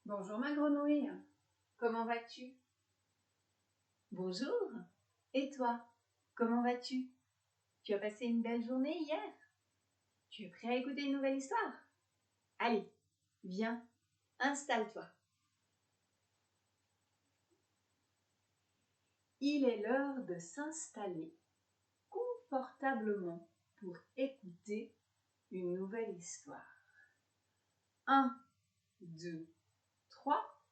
Bonjour ma grenouille, comment vas-tu? Bonjour, et toi, comment vas-tu? Tu as passé une belle journée hier? Tu es prêt à écouter une nouvelle histoire? Allez, viens, installe-toi. Il est l'heure de s'installer confortablement pour écouter une nouvelle histoire. 1, 2, 3,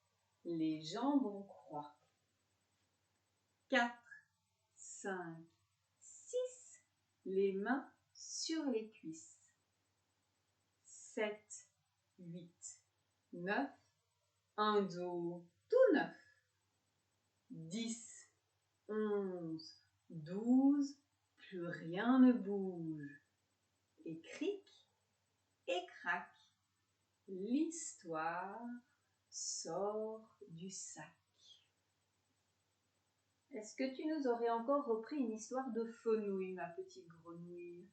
les jambes en croix. 4, 5, 6, les mains sur les cuisses. 7, 8, 9, un dos tout neuf. 10, 11, 12, plus rien ne bouge. Et cric et crac, l'histoire sort du sac. Est-ce que tu nous aurais encore repris une histoire de Fenouil, ma petite grenouille?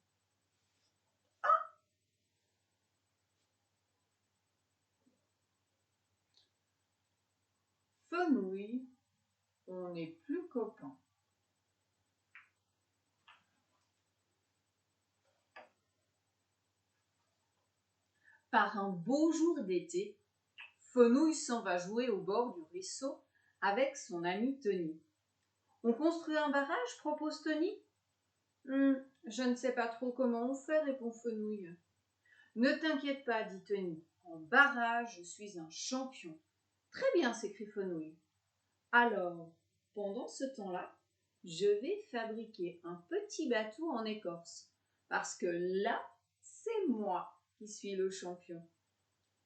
Fenouil, on n'est plus copains. Par un beau jour d'été, Fenouil s'en va jouer au bord du ruisseau avec son ami Tony. On construit un barrage, propose Tony. Je ne sais pas trop comment on fait, répond Fenouil. Ne t'inquiète pas, dit Tony. En barrage, je suis un champion. Très bien, s'écrie Fenouil. Alors, pendant ce temps-là, je vais fabriquer un petit bateau en écorce, parce que là, c'est moi qui suis le champion.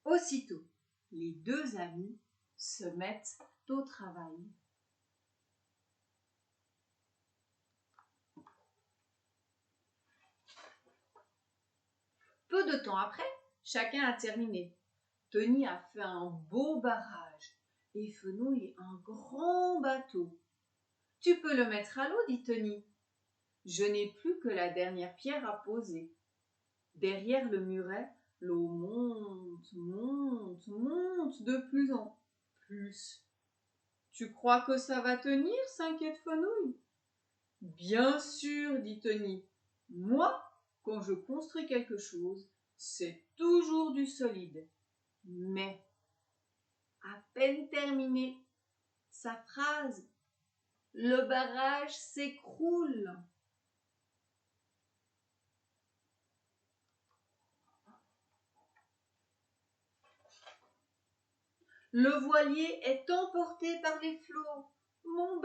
Aussitôt, les deux amis se mettent au travail. Peu de temps après, chacun a terminé. Tony a fait un beau barrage et Fenouil un grand bateau. Tu peux le mettre à l'eau, dit Tony. Je n'ai plus que la dernière pierre à poser. Derrière le muret, l'eau monte, monte, monte de plus en plus. Tu crois que ça va tenir, s'inquiète Fenouil. Bien sûr, dit Tony. Moi, quand je construis quelque chose, c'est toujours du solide. Mais, à peine terminé, sa phrase, le barrage s'écroule. Le voilier est emporté par les flots. Mon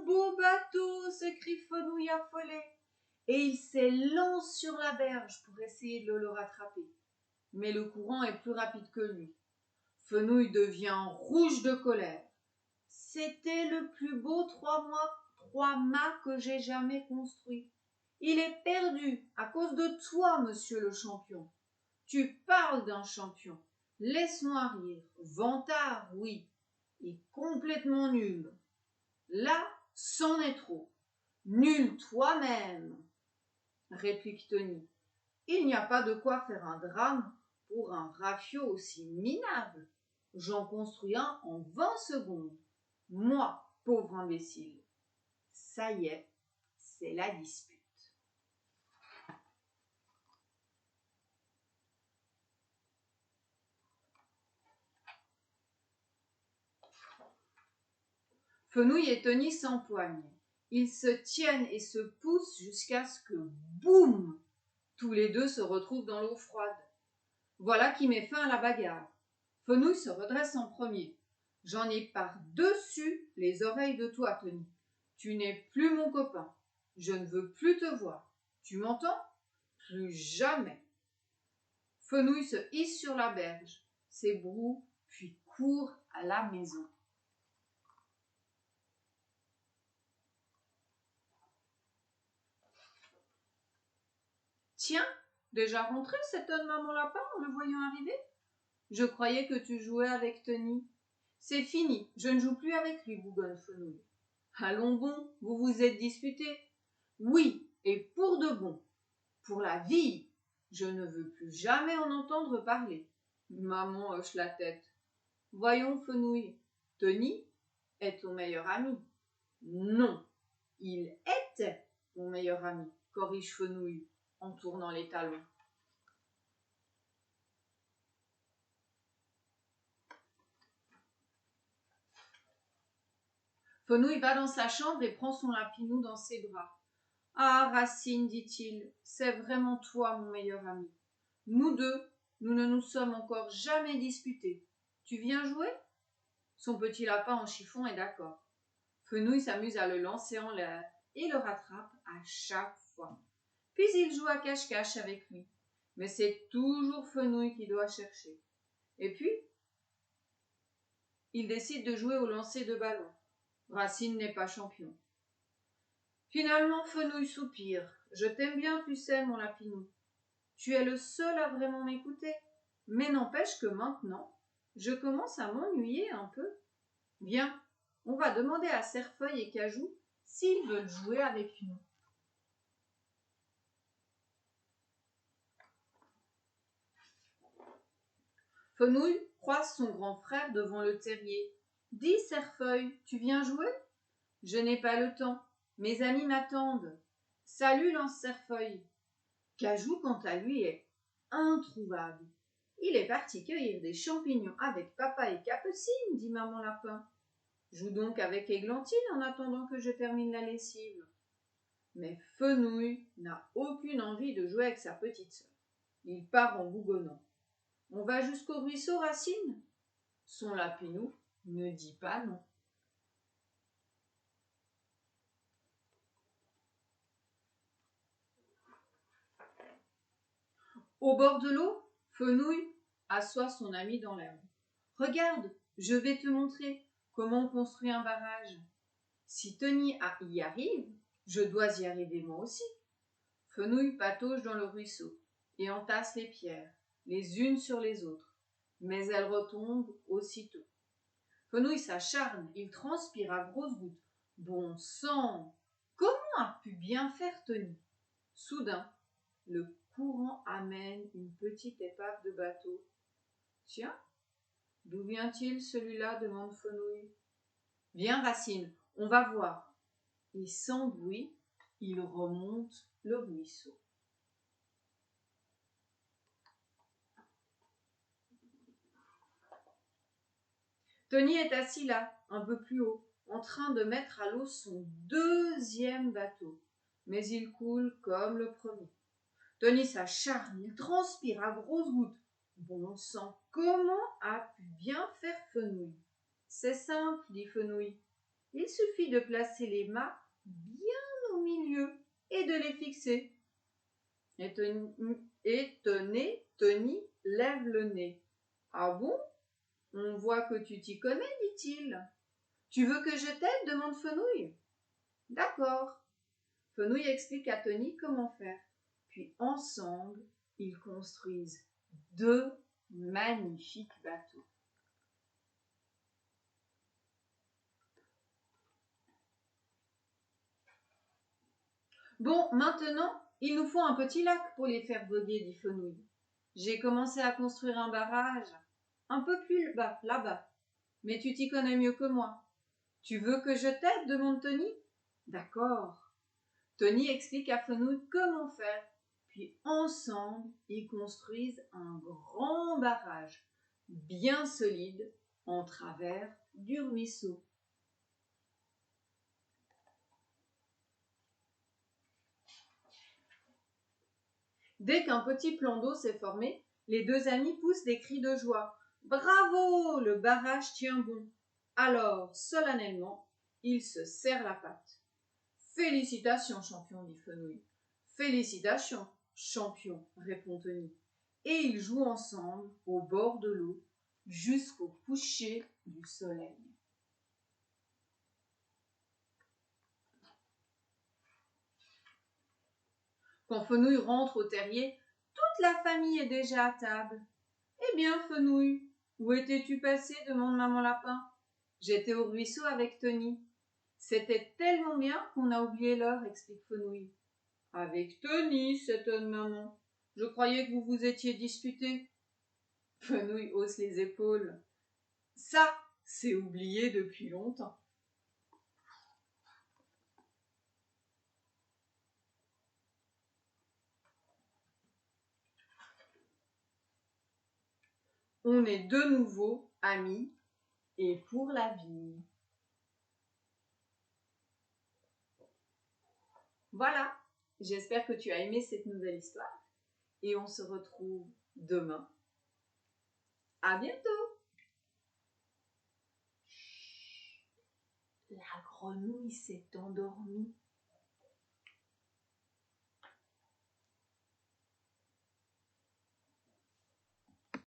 beau bateau, s'écrie Fenouil affolé. Et il s'élance sur la berge pour essayer de le rattraper. Mais le courant est plus rapide que lui. Fenouil devient rouge de colère. C'était le plus beau trois mâts que j'ai jamais construit. Il est perdu à cause de toi, monsieur le champion. Tu parles d'un champion. Laisse-moi rire. Vantard, oui, et complètement nul. Là, c'en est trop. Nul toi-même, réplique Tony. Il n'y a pas de quoi faire un drame pour un rafio aussi minable. J'en construis un en 20 secondes. Moi, pauvre imbécile. Ça y est, c'est la dispute. Fenouil et Tony s'empoignent. Ils se tiennent et se poussent jusqu'à ce que, boum, tous les deux se retrouvent dans l'eau froide. Voilà qui met fin à la bagarre. Fenouil se redresse en premier. J'en ai par-dessus les oreilles de toi, Tony. Tu n'es plus mon copain. Je ne veux plus te voir. Tu m'entends? Plus jamais. Fenouil se hisse sur la berge, s'ébroue, puis court à la maison. Tiens, déjà rentré, s'étonne maman lapin en le voyant arriver. Je croyais que tu jouais avec Tony. C'est fini, je ne joue plus avec lui, bougonne Fenouil. Allons bon, vous vous êtes disputés. Oui, et pour de bon. Pour la vie, je ne veux plus jamais en entendre parler. Maman hoche la tête. Voyons, Fenouil, Tony est ton meilleur ami. Non, il était mon meilleur ami, corrige Fenouil en tournant les talons. Fenouil va dans sa chambre et prend son lapinou dans ses bras. Ah, Racine, dit-il, c'est vraiment toi mon meilleur ami. Nous deux, nous ne nous sommes encore jamais disputés. Tu viens jouer? Son petit lapin en chiffon est d'accord. Fenouil s'amuse à le lancer en l'air et le rattrape à chaque fois. Puis il joue à cache-cache avec lui. Mais c'est toujours Fenouil qui doit chercher. Et puis, il décide de jouer au lancer de ballon. Racine n'est pas champion. Finalement, Fenouil soupire. Je t'aime bien, tu sais, mon lapinou. Tu es le seul à vraiment m'écouter. Mais n'empêche que maintenant, je commence à m'ennuyer un peu. Viens, on va demander à Cerfeuil et Cajou s'ils veulent jouer avec nous. Fenouil croise son grand frère devant le terrier. Dis, Cerfeuil, tu viens jouer? Je n'ai pas le temps. Mes amis m'attendent. Salut, lance Cerfeuil. Cajou, quant à lui, est introuvable. Il est parti cueillir des champignons avec papa et Capucine, dit maman lapin. Joue donc avec Églantine en attendant que je termine la lessive. Mais Fenouil n'a aucune envie de jouer avec sa petite sœur. Il part en bougonnant. On va jusqu'au ruisseau, Racine? Son lapinou ne dit pas non. Au bord de l'eau, Fenouil assoit son ami dans l'herbe. Regarde, je vais te montrer comment on construit un barrage. Si Tony y arrive, je dois y arriver moi aussi. Fenouil patauge dans le ruisseau et entasse les pierres, les unes sur les autres, mais elles retombent aussitôt. Fenouil s'acharne, il transpire à grosses gouttes. Bon sang! Comment a pu bien faire Tony? Soudain, le courant amène une petite épave de bateau. Tiens, d'où vient-il celui-là? Demande Fenouil. Viens, Racine, on va voir. Et sans bruit, il remonte le ruisseau. Tony est assis là, un peu plus haut, en train de mettre à l'eau son deuxième bateau. Mais il coule comme le premier. Tony s'acharne, il transpire à grosses gouttes. Bon sang, comment a pu bien faire Fenouil? C'est simple, dit Fenouil. Il suffit de placer les mâts bien au milieu et de les fixer. Étonné, Tony lève le nez. Ah bon? On voit que tu t'y connais, dit-il. Tu veux que je t'aide? Demande Fenouil. D'accord. Fenouil explique à Tony comment faire. Puis ensemble, ils construisent deux magnifiques bateaux. Bon, maintenant, il nous faut un petit lac pour les faire voguer, dit Fenouil. J'ai commencé à construire un barrage un peu plus bas, là-bas. Mais tu t'y connais mieux que moi. Tu veux que je t'aide? Demande Tony. D'accord. Tony explique à Fenouil comment faire. Puis ensemble, ils construisent un grand barrage, bien solide, en travers du ruisseau. Dès qu'un petit plan d'eau s'est formé, les deux amis poussent des cris de joie. Bravo! Le barrage tient bon. Alors, solennellement, ils se serrent la patte. Félicitations, champion, dit Fenouil. Félicitations, champion, répond Tony. Et ils jouent ensemble au bord de l'eau jusqu'au coucher du soleil. Quand Fenouil rentre au terrier, toute la famille est déjà à table. Eh bien, Fenouil, où étais-tu passé? Demande maman lapin. J'étais au ruisseau avec Tony. C'était tellement bien qu'on a oublié l'heure, explique Fenouil. Avec Tony, s'étonne maman. Je croyais que vous vous étiez disputés. Fenouil hausse les épaules. Ça, c'est oublié depuis longtemps. On est de nouveau amis et pour la vie. Voilà, j'espère que tu as aimé cette nouvelle histoire et on se retrouve demain. À bientôt. La grenouille s'est endormie.